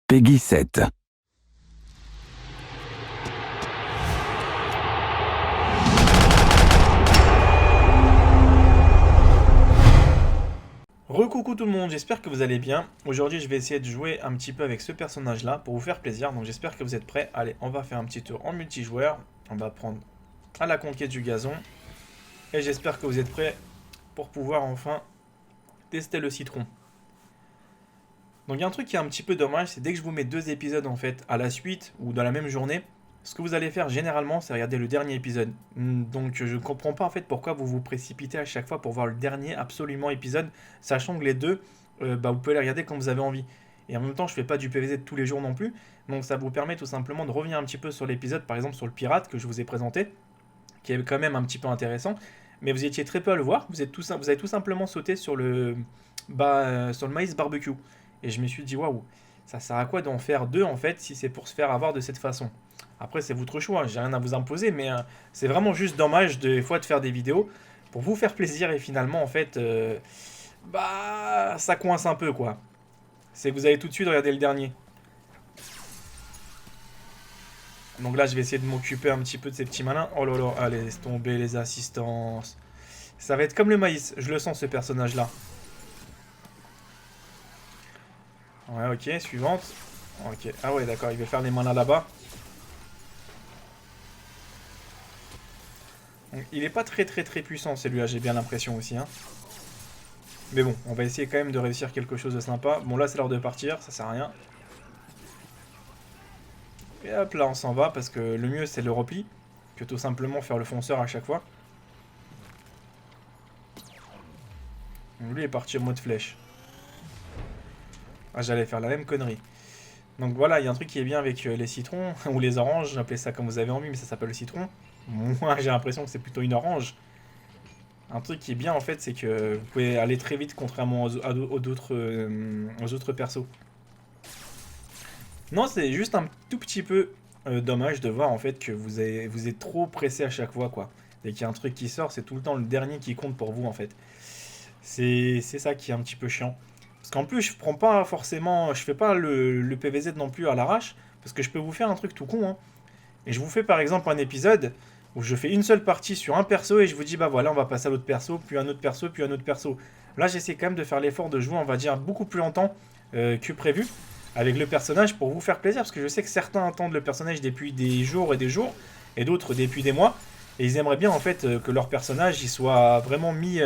Peggy 7. Recoucou tout le monde, j'espère que vous allez bien. Aujourd'hui je vais essayer de jouer un petit peu avec ce personnage là pour vous faire plaisir, donc j'espère que vous êtes prêts. Allez, on va faire un petit tour en multijoueur, on va prendre à la conquête du gazon, et j'espère que vous êtes prêts pour pouvoir enfin tester le citron. Donc il y a un truc qui est un petit peu dommage, c'est dès que je vous mets deux épisodes en fait à la suite ou dans la même journée, ce que vous allez faire généralement c'est regarder le dernier épisode. Donc je ne comprends pas en fait pourquoi vous vous précipitez à chaque fois pour voir le dernier absolument épisode, sachant que les deux, vous pouvez les regarder quand vous avez envie. Et en même temps je fais pas du PVZ tous les jours non plus, donc ça vous permet tout simplement de revenir un petit peu sur l'épisode, par exemple sur le pirate que je vous ai présenté, qui est quand même un petit peu intéressant, mais vous étiez très peu à le voir, vous avez tout simplement sauté sur sur le maïs barbecue. Et je me suis dit, waouh, ça sert à quoi d'en faire deux en fait si c'est pour se faire avoir de cette façon. Après, c'est votre choix, j'ai rien à vous imposer, mais c'est vraiment juste dommage des fois de faire des vidéos pour vous faire plaisir et finalement en fait, ça coince un peu quoi. C'est que vous allez tout de suite regarder le dernier. Donc là, je vais essayer de m'occuper un petit peu de ces petits malins. Oh là là, allez, laisse tomber les assistances. Ça va être comme le maïs, je le sens ce personnage là. Ouais, ok, suivante. Ok, ah ouais, d'accord, il va faire les malins là-bas. Donc, il est pas très puissant celui-là, j'ai bien l'impression aussi. Hein. Mais bon, on va essayer quand même de réussir quelque chose de sympa. Bon, là, c'est l'heure de partir, ça sert à rien. Et hop, là, on s'en va parce que le mieux, c'est le repli que tout simplement faire le fonceur à chaque fois. Donc, lui est parti en mode flèche. Ah, j'allais faire la même connerie. Donc voilà, il y a un truc qui est bien avec les citrons, ou les oranges, j'appelais ça comme vous avez envie, mais ça s'appelle le citron. Moi, j'ai l'impression que c'est plutôt une orange. Un truc qui est bien en fait, c'est que vous pouvez aller très vite contrairement aux autres persos. Non, c'est juste un tout petit peu dommage de voir en fait que vous êtes trop pressé à chaque fois quoi. Dès qu'il y a un truc qui sort, c'est tout le temps le dernier qui compte pour vous en fait. C'est ça qui est un petit peu chiant. Parce qu'en plus, je prends pas forcément, je fais pas le PVZ non plus à l'arrache, parce que je peux vous faire un truc tout con. Hein. Et je vous fais par exemple un épisode où je fais une seule partie sur un perso et je vous dis bah voilà on va passer à l'autre perso, puis un autre perso, puis un autre perso. Là j'essaie quand même de faire l'effort de jouer on va dire beaucoup plus longtemps que prévu avec le personnage pour vous faire plaisir parce que je sais que certains attendent le personnage depuis des jours et d'autres depuis des mois et ils aimeraient bien en fait que leur personnage il soit vraiment mis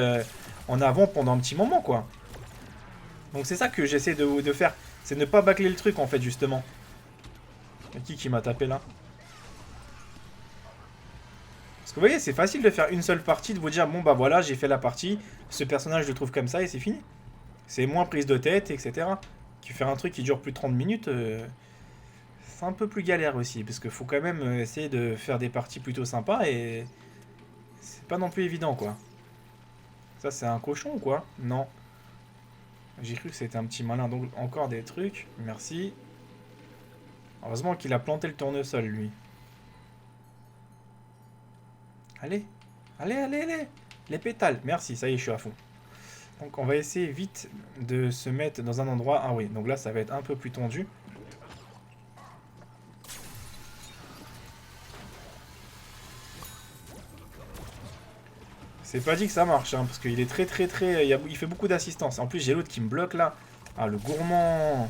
en avant pendant un petit moment quoi. Donc c'est ça que j'essaie de faire, c'est ne pas bâcler le truc en fait justement. Qui m'a tapé là? Parce que vous voyez, c'est facile de faire une seule partie, de vous dire, bon bah voilà, j'ai fait la partie, ce personnage je le trouve comme ça et c'est fini. C'est moins prise de tête, etc. Que faire un truc qui dure plus de 30 minutes, c'est un peu plus galère aussi, parce qu'il faut quand même essayer de faire des parties plutôt sympas et c'est pas non plus évident quoi. Ça c'est un cochon ou quoi? Non. J'ai cru que c'était un petit malin, donc encore des trucs, merci. Heureusement qu'il a planté le tournesol lui. Allez, allez. Les pétales, merci, ça y est, je suis à fond. Donc on va essayer vite de se mettre dans un endroit... Ah oui, donc là ça va être un peu plus tendu. C'est pas dit que ça marche, hein, parce qu'il est très... Il fait beaucoup d'assistance. En plus j'ai l'autre qui me bloque là. Ah le gourmand.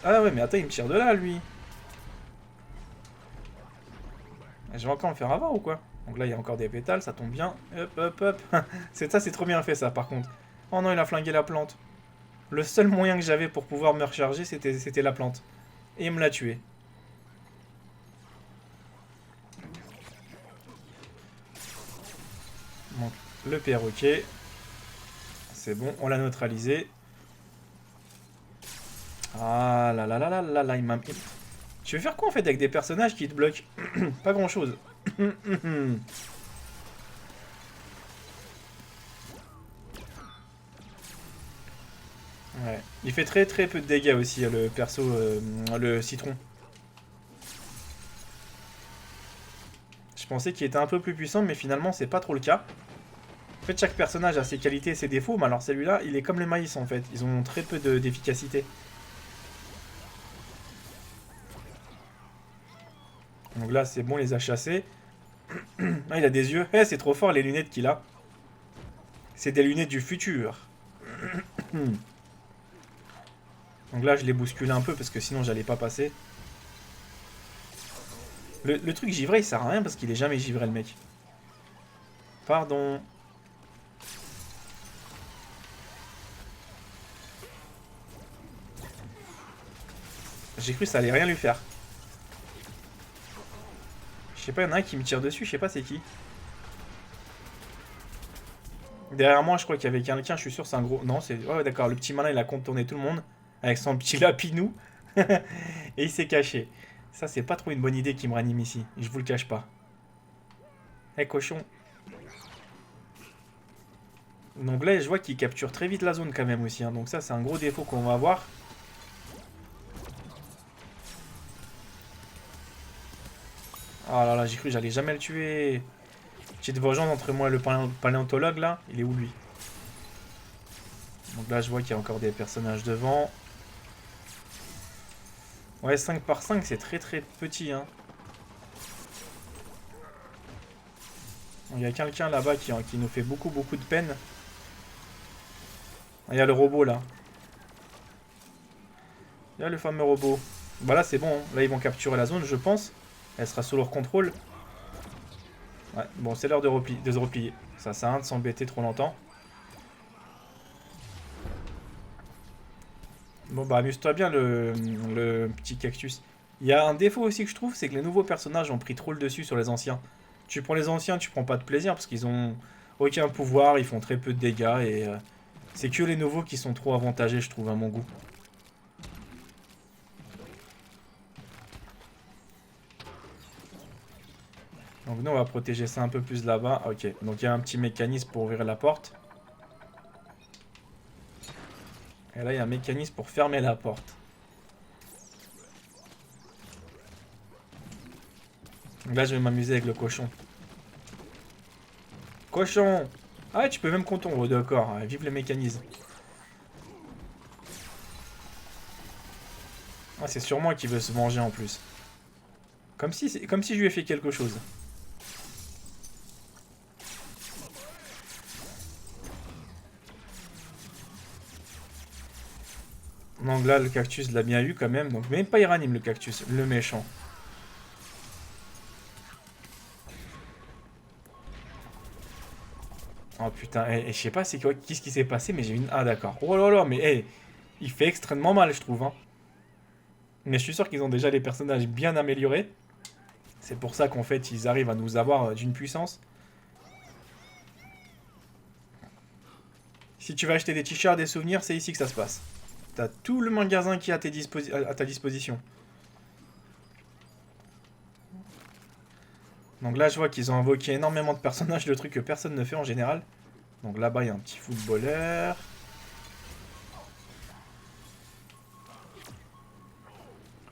Ah ouais mais attends il me tire de là lui. Je vais encore me faire avoir ou quoi? Donc là il y a encore des pétales, ça tombe bien. Hop. C'est trop bien fait ça par contre. Oh non il a flingué la plante. Le seul moyen que j'avais pour pouvoir me recharger c'était la plante. Et il me l'a tué. Donc, le perroquet. C'est bon, on l'a neutralisé. Ah là, il m'a... Tu veux faire quoi en fait avec des personnages qui te bloquent? Pas grand chose. Ouais. Il fait très peu de dégâts aussi, le perso, le citron. Je pensais qu'il était un peu plus puissant, mais finalement c'est pas trop le cas. En fait, chaque personnage a ses qualités et ses défauts, mais alors celui-là, il est comme le maïs en fait. Ils ont très peu d'efficacité. Donc là, c'est bon, il les a chassés. Ah, il a des yeux. Eh, c'est trop fort les lunettes qu'il a. C'est des lunettes du futur. Donc là, je l'ai bousculé un peu parce que sinon, j'allais pas passer. Le truc givré, il sert à rien parce qu'il est jamais givré, le mec. Pardon. J'ai cru que ça allait rien lui faire. Je sais pas, il y en a un qui me tire dessus, je sais pas c'est qui. Derrière moi, je crois qu'il y avait quelqu'un, je suis sûr c'est un gros... Non, c'est... Oh d'accord, le petit malin, il a contourné tout le monde avec son petit lapinou. Et il s'est caché. Ça, c'est pas trop une bonne idée qui me ranime ici. Je vous le cache pas. Eh, cochon. Donc là, je vois qu'il capture très vite la zone quand même aussi. Hein. Donc ça, c'est un gros défaut qu'on va avoir. Ah là là, j'ai cru que j'allais jamais le tuer. Petite vengeance entre moi et le paléontologue là. Il est où lui? Donc là, je vois qu'il y a encore des personnages devant. Ouais, 5 par 5, c'est très très petit. Hein. Il y a quelqu'un là-bas qui nous fait beaucoup beaucoup de peine. Ah, il y a le robot là. Il y a le fameux robot. Bah là, c'est bon. Hein. Là, ils vont capturer la zone, je pense. Elle sera sous leur contrôle. Ouais, bon, c'est l'heure de se replier. Ça sert à rien de s'embêter trop longtemps. Bon, bah, amuse-toi bien, le petit cactus. Il y a un défaut aussi que je trouve, c'est que les nouveaux personnages ont pris trop le dessus sur les anciens. Tu prends les anciens, tu prends pas de plaisir parce qu'ils ont aucun pouvoir, ils font très peu de dégâts et c'est que les nouveaux qui sont trop avantagés, je trouve, à mon goût. Donc nous, on va protéger ça un peu plus là-bas. Ok, donc il y a un petit mécanisme pour ouvrir la porte. Et là, il y a un mécanisme pour fermer la porte. Donc là, je vais m'amuser avec le cochon. Cochon! Ah ouais, tu peux même contourner. Oh, d'accord, vive le mécanisme. Ah, c'est sur moi qu'il veut se venger en plus. Comme si je lui ai fait quelque chose. Donc là, le cactus l'a bien eu quand même. Donc même pas il ranime le cactus, le méchant. Oh putain, et je sais pas c'est quoi, qu'est-ce qui s'est passé, mais j'ai une... Ah d'accord. Oh là là, mais hey, il fait extrêmement mal, je trouve. Hein. Mais je suis sûr qu'ils ont déjà les personnages bien améliorés. C'est pour ça qu'en fait, ils arrivent à nous avoir d'une puissance. Si tu veux acheter des t-shirts, des souvenirs, c'est ici que ça se passe. T'as tout le magasin qui est à ta disposition. Donc là, je vois qu'ils ont invoqué énormément de personnages, le truc que personne ne fait en général. Donc là-bas, il y a un petit footballeur.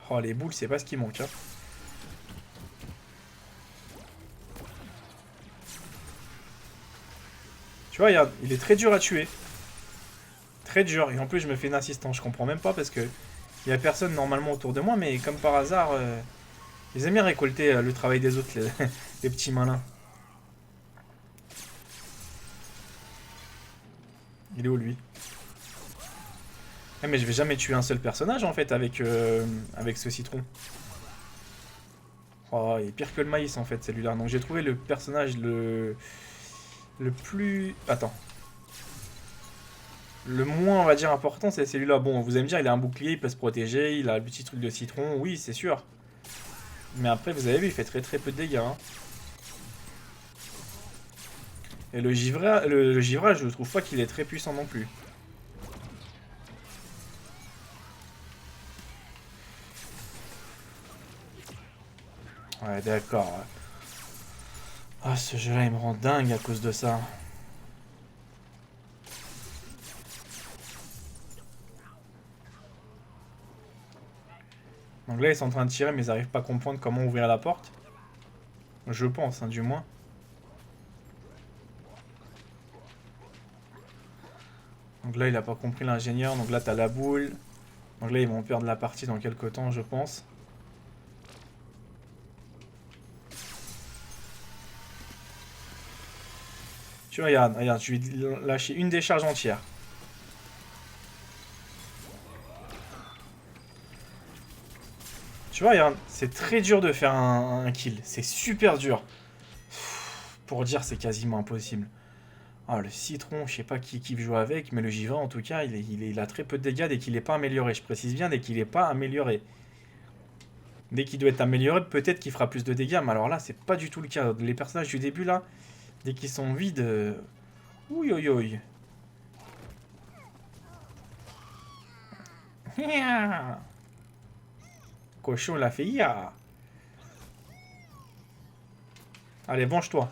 Oh, les boules, c'est pas ce qui manque. Hein. Tu vois, regarde, il est très dur à tuer. Très dur. Et en plus, je me fais une assistance. Je comprends même pas parce que il y a personne normalement autour de moi, mais comme par hasard, ils aiment bien récolter le travail des autres, les petits malins. Il est où lui? Ah, mais je vais jamais tuer un seul personnage en fait avec ce citron. Oh, il est pire que le maïs en fait celui-là. Donc j'ai trouvé le personnage le plus... Attends. Le moins on va dire important c'est celui-là. Bon, vous allez me dire il a un bouclier, il peut se protéger, il a le petit truc de citron, oui c'est sûr. Mais après vous avez vu il fait très très peu de dégâts. Hein. Et le givrage je trouve pas qu'il est très puissant non plus. Ouais d'accord. Ah ce jeu-là il me rend dingue à cause de ça. Donc là, ils sont en train de tirer, mais ils n'arrivent pas à comprendre comment ouvrir la porte. Je pense, hein, du moins. Donc là, il a pas compris l'ingénieur. Donc là, t'as la boule. Donc là, ils vont perdre la partie dans quelques temps, je pense. Tu vois, regarde, regarde, je vais lâcher une décharge entière. Tu vois, regarde, c'est très dur de faire un kill. C'est super dur. Pour dire, c'est quasiment impossible. Ah, le citron, je sais pas qui joue avec, mais le J20, en tout cas, il a très peu de dégâts dès qu'il n'est pas amélioré. Je précise bien, dès qu'il n'est pas amélioré. Dès qu'il doit être amélioré, peut-être qu'il fera plus de dégâts, mais alors là, c'est pas du tout le cas. Les personnages du début, là, dès qu'ils sont vides... Ouïe, ouïe, ouïe. Cochon l'a fait, ya. Allez, venge-toi.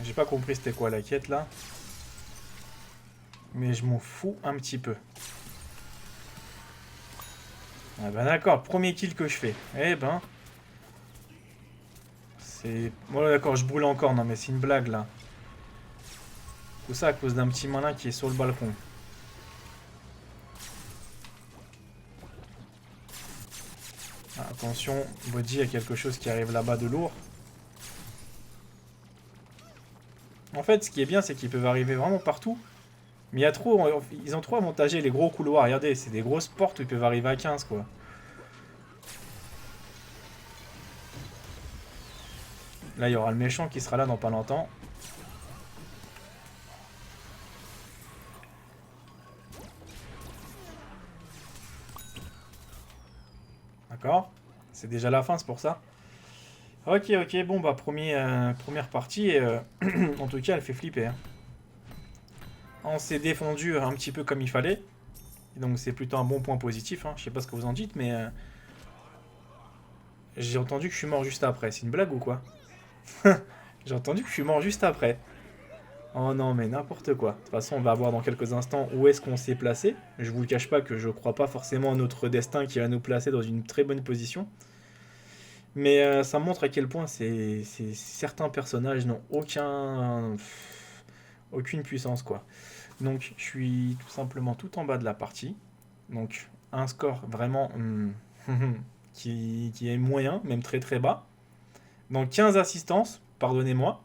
J'ai pas compris c'était quoi la quête, là. Mais je m'en fous un petit peu. Ah bah d'accord, premier kill que je fais. Eh ben... C'est... Bon d'accord, je brûle encore. Non mais c'est une blague, là. Tout ça à cause d'un petit malin qui est sur le balcon. Ah, attention, Body, il y a quelque chose qui arrive là-bas de lourd. En fait, ce qui est bien, c'est qu'ils peuvent arriver vraiment partout. Mais il y a trop, ils ont trop avantagé les gros couloirs. Regardez, c'est des grosses portes où ils peuvent arriver à 15, quoi. Là, il y aura le méchant qui sera là dans pas longtemps. D'accord. C'est déjà la fin, c'est pour ça. Ok, ok, bon, bah, première partie. Et, en tout cas, elle fait flipper, hein. On s'est défendu un petit peu comme il fallait. Donc, c'est plutôt un bon point positif, hein. Je sais pas ce que vous en dites, mais... j'ai entendu que je suis mort juste après. C'est une blague ou quoi? J'ai entendu que je suis mort juste après. Oh non, mais n'importe quoi. De toute façon, on va voir dans quelques instants où est-ce qu'on s'est placé. Je vous le cache pas que je crois pas forcément à notre destin qui va nous placer dans une très bonne position. Mais ça montre à quel point certains personnages n'ont aucune puissance, quoi. Donc, je suis tout simplement tout en bas de la partie. Donc, un score vraiment qui est moyen, même très très bas. Donc, 15 assistances, pardonnez-moi.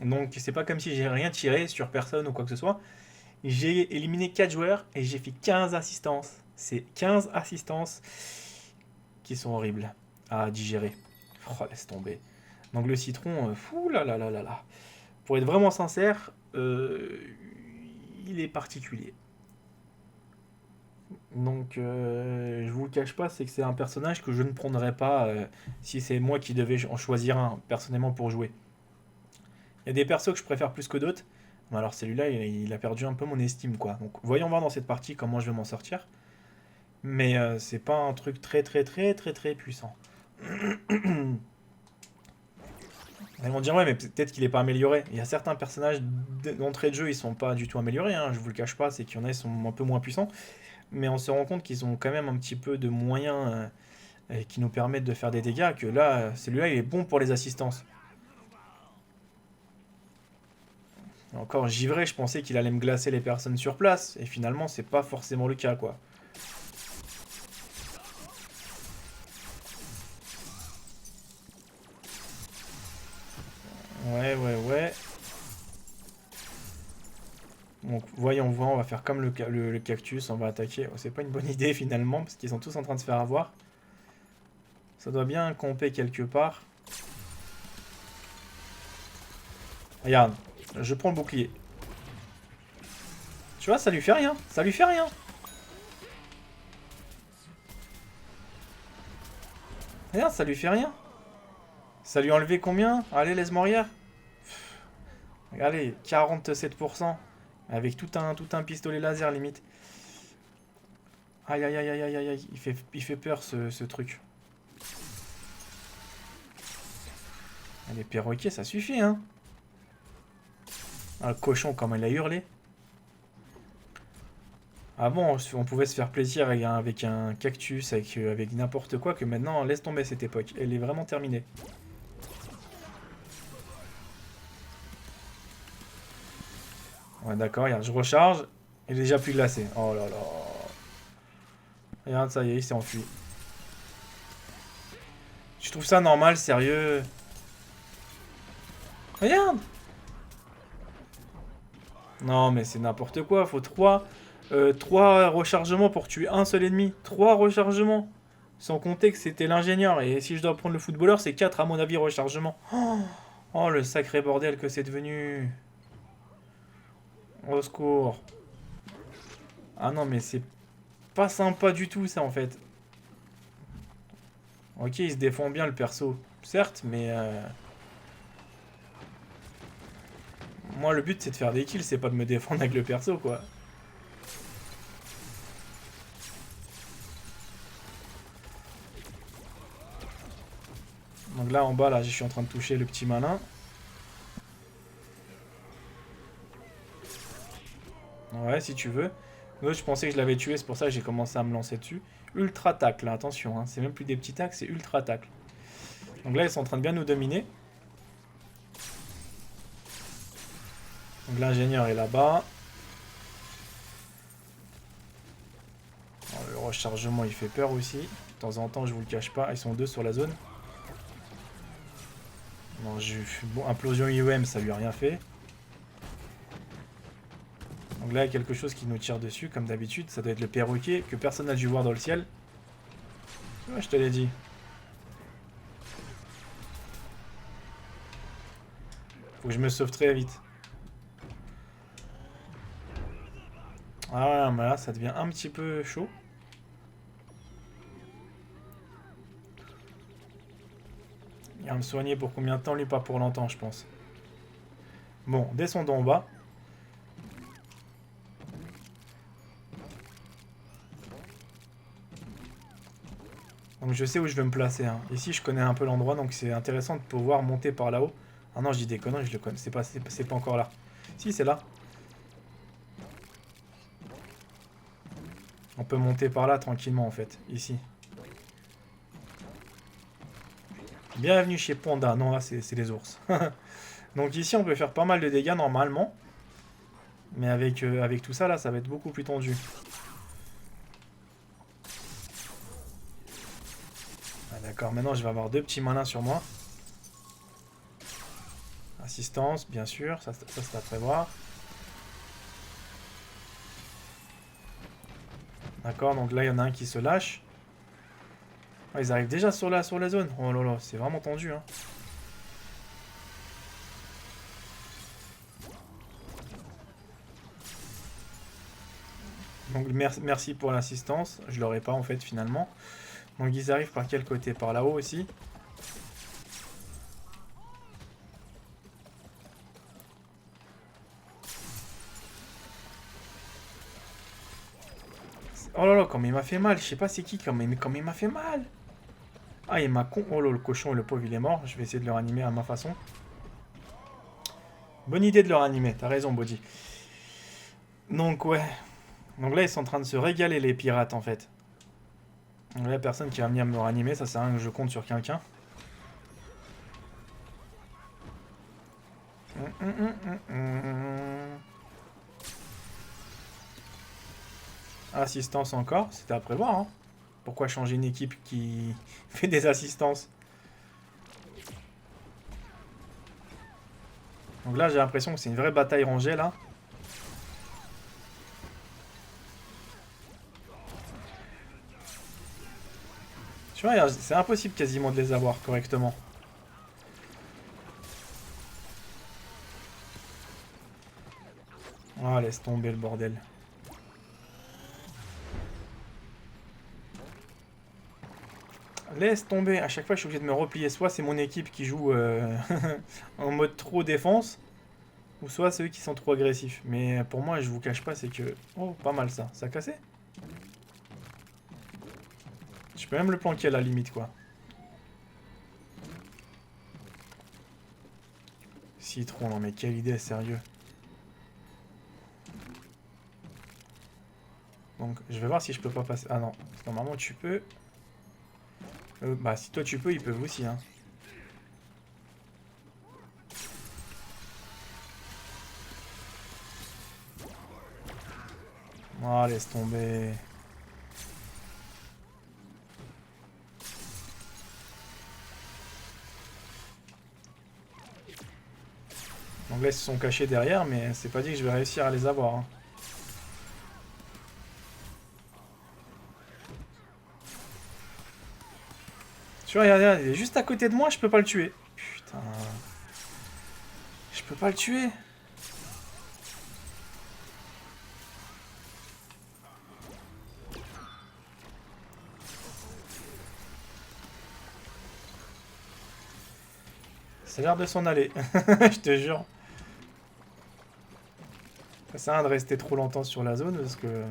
Donc, c'est pas comme si j'ai rien tiré sur personne ou quoi que ce soit. J'ai éliminé 4 joueurs et j'ai fait 15 assistances. C'est 15 assistances qui sont horribles à digérer. Oh, laisse tomber. Donc le citron, fou là là là là là. Pour être vraiment sincère, il est particulier. Donc je vous le cache pas, c'est que c'est un personnage que je ne prendrais pas si c'est moi qui devais en choisir un personnellement pour jouer. Il y a des persos que je préfère plus que d'autres. Mais alors celui-là, il a perdu un peu mon estime, quoi. Donc voyons voir dans cette partie comment je vais m'en sortir. Mais c'est pas un truc très très très très très puissant. Ils vont dire ouais mais peut-être qu'il est pas amélioré. Il y a certains personnages d'entrée de jeu ils sont pas du tout améliorés, hein, je vous le cache pas, c'est qu'il y en a qui sont un peu moins puissants. Mais on se rend compte qu'ils ont quand même un petit peu de moyens qui nous permettent de faire des dégâts. Que là, celui-là il est bon pour les assistances. Encore givré, je pensais qu'il allait me glacer les personnes sur place. Et finalement c'est pas forcément le cas, quoi. Ouais, ouais, ouais. Donc, voyons voir, on va faire comme le cactus, on va attaquer. Oh, c'est pas une bonne idée finalement, parce qu'ils sont tous en train de se faire avoir. Ça doit bien camper quelque part. Regarde, je prends le bouclier. Tu vois, ça lui fait rien. Ça lui fait rien. Regarde, ça lui fait rien. Ça lui a enlevé combien? Allez, laisse mourir. Allez, 47%. Avec tout un pistolet laser limite. Aïe, aïe, aïe, aïe, aïe, aïe, aïe. Il fait peur ce truc. Les perroquets, ça suffit, hein. Ah, le cochon, comment il a hurlé. Avant, on pouvait se faire plaisir avec un cactus, avec n'importe quoi, que maintenant, laisse tomber cette époque. Elle est vraiment terminée. Ouais, d'accord, regarde, je recharge. Il est déjà plus glacé. Oh là là. Regarde, ça y est, il s'est enfui. Tu trouves ça normal, sérieux? Regarde! Non, mais c'est n'importe quoi. Faut 3 rechargements pour tuer un seul ennemi. 3 rechargements. Sans compter que c'était l'ingénieur. Et si je dois prendre le footballeur, c'est 4 à mon avis rechargements. Oh, le sacré bordel que c'est devenu. Au secours. Ah non, mais c'est pas sympa du tout ça en fait. Ok, il se défend bien le perso. Certes, mais moi le but c'est de faire des kills, c'est pas de me défendre avec le perso quoi. Donc là en bas, là je suis en train de toucher le petit malin. Ouais, si tu veux. Moi je pensais que je l'avais tué, c'est pour ça que j'ai commencé à me lancer dessus. Ultra tacle, là, attention, hein. C'est même plus des petits tacles, c'est ultra tacle. Donc là ils sont en train de bien nous dominer. Donc l'ingénieur est là-bas. Le rechargement il fait peur aussi. De temps en temps, je vous le cache pas, ils sont 2 sur la zone. Non, bon, implosion IEM, ça lui a rien fait. Donc là, il y a quelque chose qui nous tire dessus, comme d'habitude. Ça doit être le perroquet que personne n'a dû voir dans le ciel. Ouais, je te l'ai dit. Faut que je me sauve très vite. Ah ouais, mais là, ça devient un petit peu chaud. Il va me soigner pour combien de temps? Lui, pas pour longtemps, je pense. Bon, descendons en bas. Donc je sais où je vais me placer, hein. Ici, je connais un peu l'endroit, donc c'est intéressant de pouvoir monter par là-haut. Ah non, je dis des conneries, je le connais. C'est pas encore là. Si, c'est là. On peut monter par là tranquillement, en fait. Ici. Bienvenue chez Panda. Non, là, c'est les ours. Donc ici, on peut faire pas mal de dégâts normalement. Mais avec tout ça, là, ça va être beaucoup plus tendu. Ah, d'accord, maintenant, je vais avoir 2 petits malins sur moi. Assistance, bien sûr. Ça c'est à prévoir. D'accord, donc là, il y en a un qui se lâche. Ah, ils arrivent déjà sur la zone. Oh là là, c'est vraiment tendu, hein. Donc merci pour l'assistance. Je l'aurais pas, en fait, finalement. Donc ils arrivent par quel côté? Par là-haut aussi. Oh là là, comme il m'a fait mal. Je sais pas c'est qui, comme il m'a fait mal. Ah, il m'a con... Oh là, le cochon, le pauvre, il est mort. Je vais essayer de le ranimer à ma façon. Bonne idée de le ranimer. T'as raison, Bodhi. Donc, ouais. Donc là, ils sont en train de se régaler, les pirates, en fait. Donc là, y a personne qui va venir me ranimer. Ça sert à rien que je compte sur quelqu'un. Assistance encore. C'était à prévoir, hein. Pourquoi changer une équipe qui fait des assistances? Donc là, j'ai l'impression que c'est une vraie bataille rangée, là. Tu vois, c'est impossible quasiment de les avoir correctement. Ah, laisse tomber le bordel. Laisse tomber. À chaque fois, je suis obligé de me replier. Soit c'est mon équipe qui joue en mode trop défense, ou soit ceux qui sont trop agressifs. Mais pour moi, je vous cache pas, c'est que... Oh, pas mal ça. Ça a cassé? Je peux même le planquer à la limite, quoi. Citron, non mais quelle idée, sérieux. Donc je vais voir si je peux pas passer. Ah non, normalement tu peux. Bah si toi tu peux, ils peuvent aussi, hein. Oh, laisse tomber. Donc là ils se sont cachés derrière, mais c'est pas dit que je vais réussir à les avoir, hein. Tu vois, regarde, il est juste à côté de moi, je peux pas le tuer. Putain. Je peux pas le tuer. Ça a l'air de s'en aller. Je te jure. Ça sert à rien de rester trop longtemps sur la zone parce que...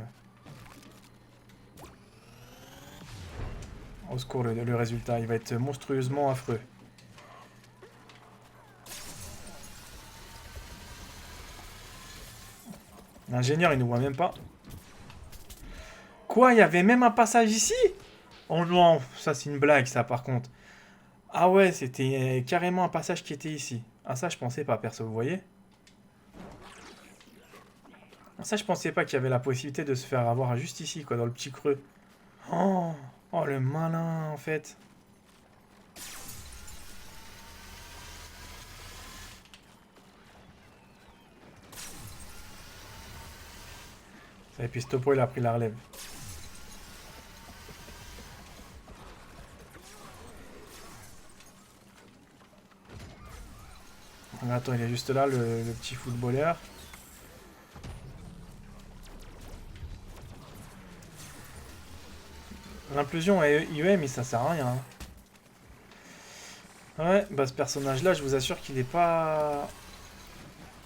Au secours, le résultat, il va être monstrueusement affreux. L'ingénieur, il nous voit même pas. Quoi, il y avait même un passage ici? Oh non, ça c'est une blague ça par contre. Ah ouais, c'était carrément un passage qui était ici. Ah ça je pensais pas perso, vous voyez? Ah, ça je pensais pas qu'il y avait la possibilité de se faire avoir juste ici quoi, dans le petit creux. Oh, oh le malin en fait. Et puis Stopo il a pris la relève. Attends, il est juste là le petit footballeur. L'implosion à IEM, ça sert à rien, hein. Ouais, bah ce personnage-là, je vous assure qu'il est pas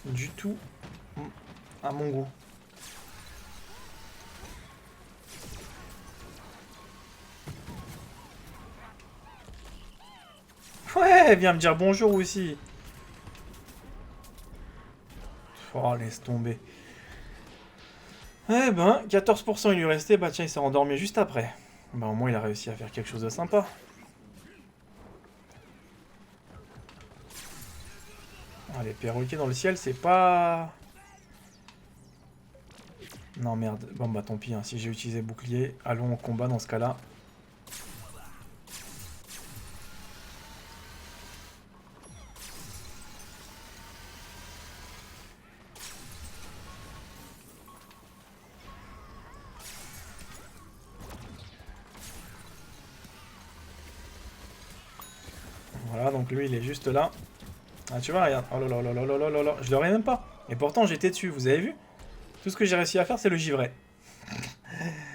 du tout à mon goût. Ouais, viens me dire bonjour aussi. Oh, laisse tomber. Eh ben, 14% il lui restait, bah tiens, il s'est endormi juste après. Bah au moins il a réussi à faire quelque chose de sympa. Ah, les perroquets dans le ciel, c'est pas... Non merde, bon bah tant pis, hein. Si j'ai utilisé bouclier, allons au combat dans ce cas-là. Voilà, donc lui il est juste là. Ah tu vois, regarde, oh là là là là là là là, je l'aurais même pas. Et pourtant j'étais dessus, vous avez vu? Tout ce que j'ai réussi à faire c'est le givret.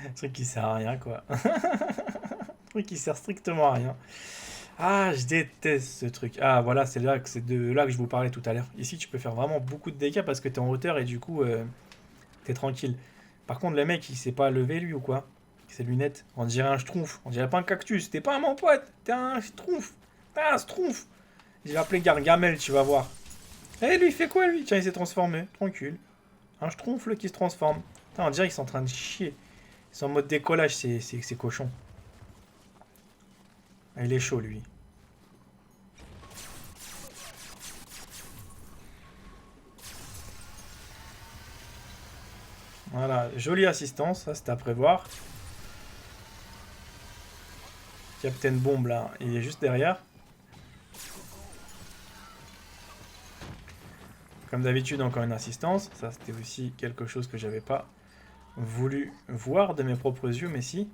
Un truc qui sert à rien quoi. Un truc qui sert strictement à rien. Ah, je déteste ce truc. Ah, voilà, c'est de là que je vous parlais tout à l'heure. Ici, tu peux faire vraiment beaucoup de dégâts parce que t'es en hauteur et du coup, t'es tranquille. Par contre, le mec, il s'est pas levé lui ou quoi? Ses lunettes, on dirait un schtroumpf. On dirait pas un cactus. T'es pas mon pote, t'es un schtroumpf. T'es un schtroumpf. J'ai appelé Gargamel, tu vas voir. Eh, lui, il fait quoi lui? Tiens, il s'est transformé, tranquille. Un schtroumpf là, qui se transforme. Putain, on dirait qu'ils sont en train de chier. Ils sont en mode décollage, c'est cochon. Ah, il est chaud lui. Voilà, jolie assistance, ça c'est à prévoir. Captain Bombe là, il est juste derrière. Comme d'habitude, encore une assistance. Ça c'était aussi quelque chose que j'avais pas voulu voir de mes propres yeux, mais si.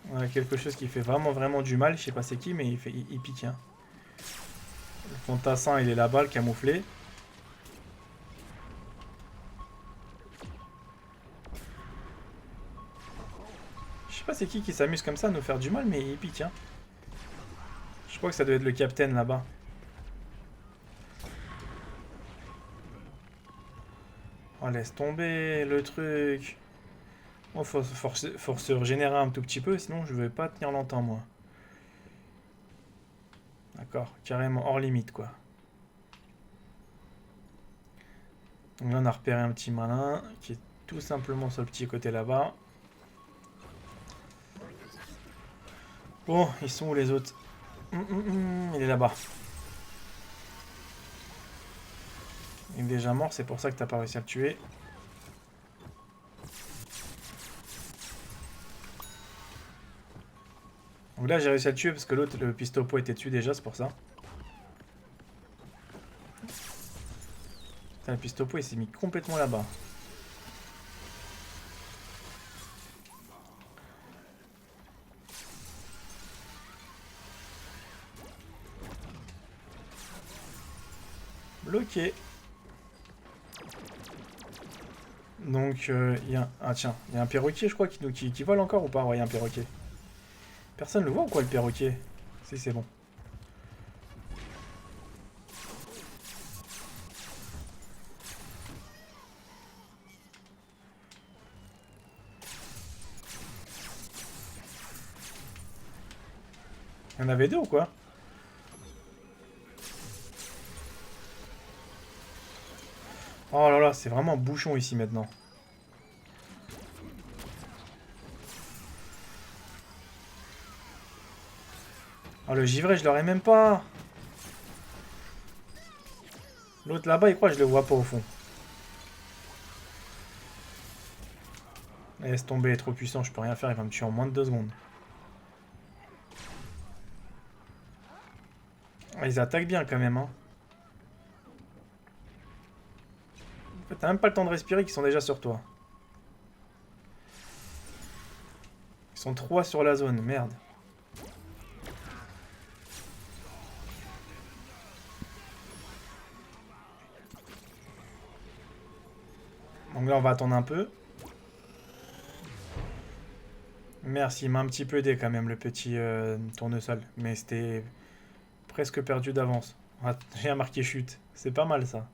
Voilà, quelque chose qui fait vraiment du mal. Je sais pas c'est qui, mais il pique. Hein. Le fantassin, il est là-bas, le camouflé. Je sais pas c'est qui s'amuse comme ça à nous faire du mal, mais il pique. Hein. Je crois que ça doit être le capitaine là-bas. Oh, laisse tomber le truc. Oh, faut se régénérer un tout petit peu, sinon je vais pas tenir longtemps moi. D'accord, carrément hors limite, quoi. Donc là, on a repéré un petit malin qui est tout simplement sur le petit côté là-bas. Bon, ils sont où les autres? Il est là-bas. Il est déjà mort, c'est pour ça que t'as pas réussi à le tuer. Donc là, j'ai réussi à le tuer parce que l'autre, le pistopo, était dessus déjà, c'est pour ça. Putain, le pistopo, il s'est mis complètement là-bas. Bloqué. Donc, il y a... Ah tiens, il y a un perroquet, je crois, qui vole encore ou pas? Ouais, il y a un perroquet. Personne le voit ou quoi, le perroquet? Si, c'est bon. Il y en avait deux ou quoi? Oh là là, c'est vraiment bouchon ici maintenant. Oh, le givré, je l'aurais même pas. L'autre là-bas, il croit que je le vois pas au fond. Laisse tomber, il est trop puissant, je peux rien faire, il va me tuer en moins de 2 secondes. Ah, ils attaquent bien quand même, hein. En fait, t'as même pas le temps de respirer qu'ils sont déjà sur toi. Ils sont 3 sur la zone, merde. Donc là, on va attendre un peu. Merci, il m'a un petit peu aidé quand même, le petit tournesol. Mais c'était presque perdu d'avance. Ah, j'ai un marqué chute. C'est pas mal, ça.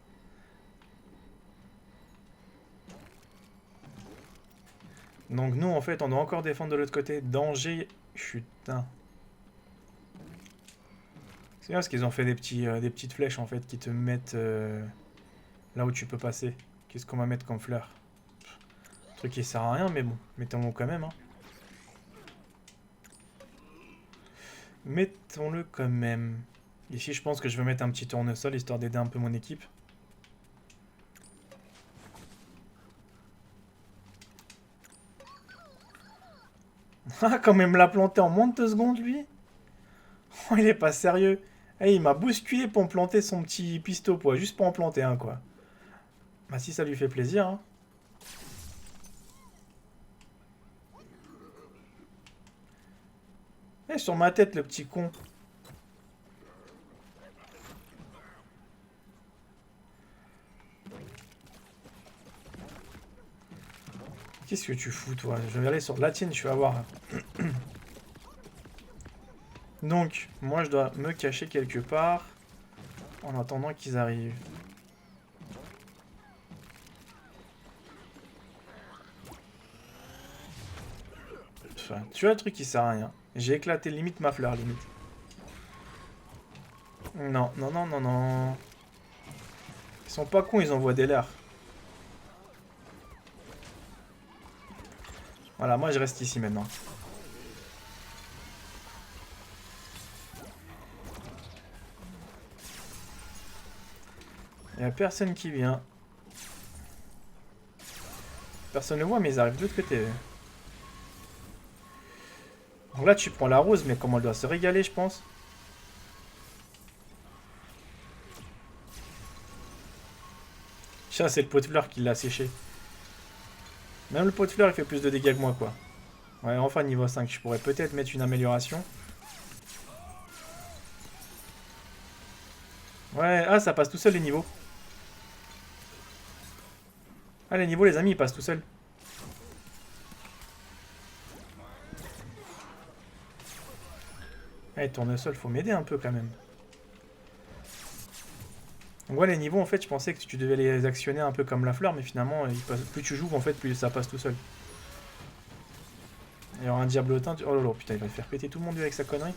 Donc nous, en fait, on doit encore défendre de l'autre côté. Danger, chute. C'est bien parce qu'ils ont fait des petites flèches, en fait, qui te mettent là où tu peux passer. Qu'est-ce qu'on va mettre comme fleur? Un truc qui sert à rien, mais bon. Mettons-le quand même, hein. Mettons-le quand même. Ici, je pense que je vais mettre un petit tournesol, histoire d'aider un peu mon équipe. Ah, quand même l'a planté en moins de 2 secondes, lui. Oh, il est pas sérieux. Eh, il m'a bousculé pour me planter son petit pistopo, juste pour en planter un, quoi. Bah si ça lui fait plaisir, hein. Eh, sur ma tête, le petit con. Qu'est-ce que tu fous, toi? Je vais aller sur la tienne, je vais voir. Donc, moi, je dois me cacher quelque part en attendant qu'ils arrivent. Enfin, tu vois le truc qui sert à rien. J'ai éclaté limite ma fleur, limite. Non, non, non, non, non. Ils sont pas cons, ils envoient des leurres. Voilà, moi je reste ici maintenant. Il n'y a personne qui vient. Personne ne voit, mais ils arrivent de l'autre côté. Donc là, tu prends la rose, mais comment elle doit se régaler, je pense. Ça, c'est le pot de fleurs qui l'a séché. Même le pot de fleurs, il fait plus de dégâts que moi, quoi. Ouais, enfin, niveau 5, je pourrais peut-être mettre une amélioration. Ouais, ah, ça passe tout seul, les niveaux. Ah, les niveaux, les amis, ils passent tout seuls. Eh, tournesol, faut m'aider un peu, quand même. Donc ouais, les niveaux, en fait, je pensais que tu devais les actionner un peu comme la fleur, mais finalement, plus tu joues, en fait, plus ça passe tout seul. Il y aura un diablotin. Oh là là, putain, il va faire péter tout le monde lui, avec sa connerie.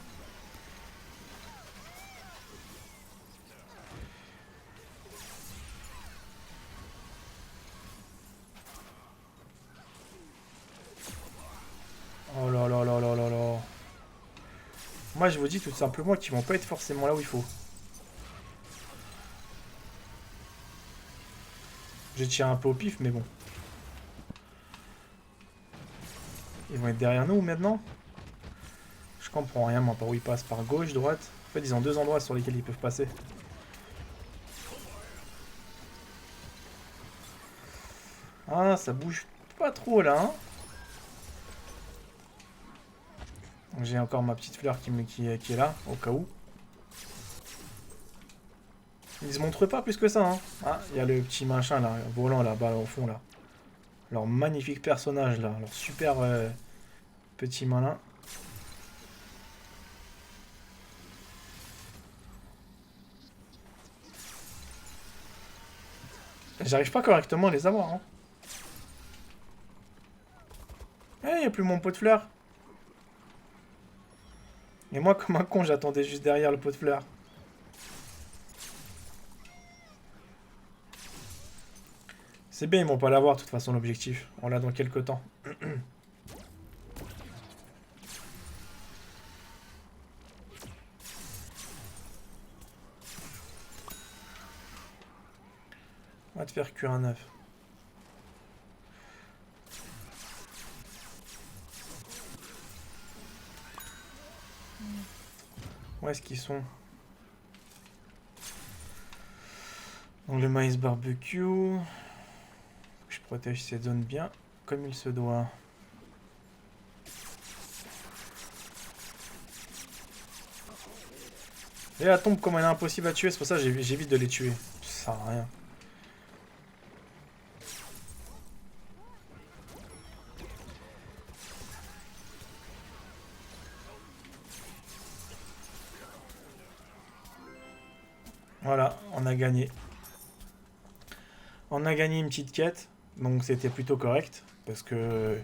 Moi, je vous dis tout simplement qu'ils vont pas être forcément là où il faut. J'ai tiré un peu au pif, mais bon. Ils vont être derrière nous maintenant? Je comprends rien, moi, par où ils passent. Par gauche, droite? En fait, ils ont deux endroits sur lesquels ils peuvent passer. Ah, ça bouge pas trop, là, hein. J'ai encore ma petite fleur qui est là, au cas où. Ils se montrent pas plus que ça, hein. Ah, il y a le petit machin, là, volant, là-bas, au fond, là. Leur magnifique personnage, là. Leur super petit malin. J'arrive pas correctement à les avoir, hein. Eh, y a plus mon pot de fleurs. Et moi, comme un con, j'attendais juste derrière le pot de fleurs. C'est bien, ils vont pas l'avoir, de toute façon, l'objectif. On l'a dans quelques temps. On va te faire cuire un œuf. Où est-ce qu'ils sont? Donc le maïs barbecue. Je protège ces zones bien, comme il se doit. Et la tombe comme elle est impossible à tuer, c'est pour ça que j'évite de les tuer. Ça sert à rien. Voilà, on a gagné. On a gagné une petite quête, donc c'était plutôt correct, parce que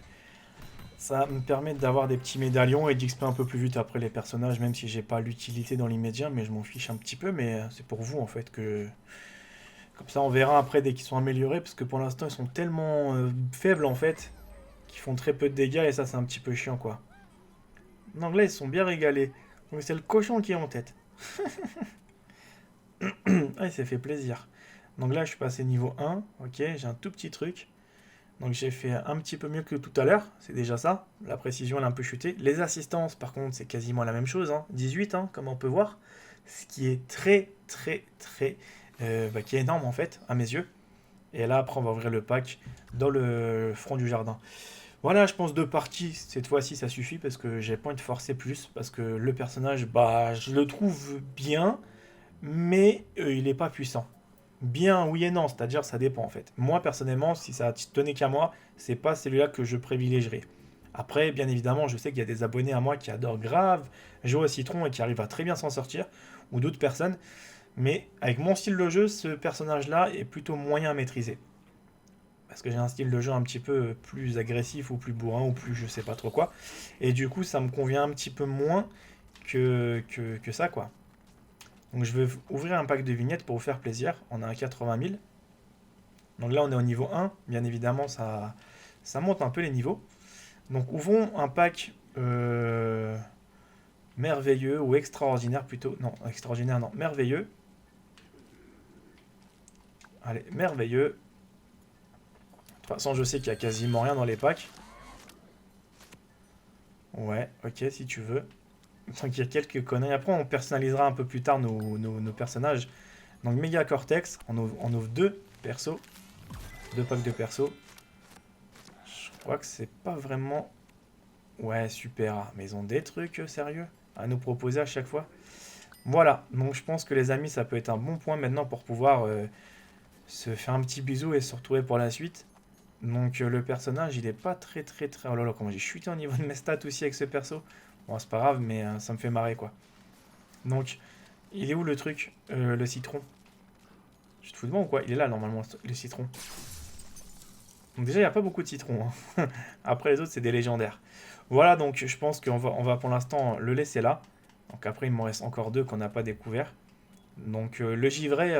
ça me permet d'avoir des petits médaillons et d'XP un peu plus vite après les personnages, même si j'ai pas l'utilité dans l'immédiat, mais je m'en fiche un petit peu, mais c'est pour vous en fait que... Comme ça on verra après dès qu'ils sont améliorés, parce que pour l'instant ils sont tellement faibles en fait, qu'ils font très peu de dégâts et ça c'est un petit peu chiant quoi. Donc là ils sont bien régalés, donc c'est le cochon qui est en tête. Ah il s'est fait plaisir. Donc là je suis passé niveau 1, ok, j'ai un tout petit truc. Donc j'ai fait un petit peu mieux que tout à l'heure, c'est déjà ça. La précision elle a un peu chuté. Les assistances par contre c'est quasiment la même chose, hein. 18 hein, comme on peut voir. Ce qui est qui est énorme en fait à mes yeux. Et là après on va ouvrir le pack dans le front du jardin. Voilà je pense deux parties, cette fois-ci ça suffit parce que j'ai pas envie de forcer plus. Parce que le personnage bah je le trouve bien mais il est pas puissant. Bien, oui et non, c'est-à-dire ça dépend en fait. Moi personnellement, si ça tenait qu'à moi, c'est pas celui-là que je privilégierais. Après, bien évidemment, je sais qu'il y a des abonnés à moi qui adorent grave jouer au citron et qui arrivent à très bien s'en sortir, ou d'autres personnes, mais avec mon style de jeu, ce personnage-là est plutôt moyen à maîtriser. Parce que j'ai un style de jeu un petit peu plus agressif, ou plus bourrin, ou plus je sais pas trop quoi. Et du coup, ça me convient un petit peu moins que ça, quoi. Donc je vais ouvrir un pack de vignettes pour vous faire plaisir. On a un 80 000. Donc là on est au niveau 1. Bien évidemment ça monte un peu les niveaux. Donc ouvrons un pack merveilleux ou extraordinaire plutôt. Non, extraordinaire non, merveilleux. Allez, merveilleux. De toute façon je sais qu'il y a quasiment rien dans les packs. Ouais, ok si tu veux. Donc il y a quelques conneries. Après on personnalisera un peu plus tard nos personnages. Donc méga cortex, on ouvre deux persos. Deux packs de perso. Je crois que c'est pas vraiment... Ouais, super. Mais ils ont des trucs sérieux à nous proposer à chaque fois. Voilà, donc je pense que les amis, ça peut être un bon point maintenant pour pouvoir se faire un petit bisou et se retrouver pour la suite. Donc le personnage, il est pas très... Oh là là, comment j'ai chuté au niveau de mes stats aussi avec ce perso. Bon, c'est pas grave, mais ça me fait marrer, quoi. Donc, il est où le truc le citron? Tu te fous de moi ou quoi? Il est là, normalement, le citron. Donc déjà, il n'y a pas beaucoup de citrons, hein. Après, les autres, c'est des légendaires. Voilà, donc je pense qu'on va, on va pour l'instant le laisser là. Donc après, il m'en reste encore deux qu'on n'a pas découvert. Donc le givré,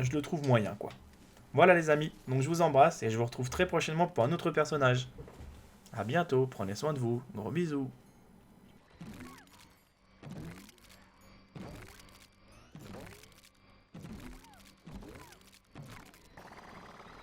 je le trouve moyen, quoi. Voilà les amis, donc je vous embrasse et je vous retrouve très prochainement pour un autre personnage. A bientôt, prenez soin de vous, gros bisous.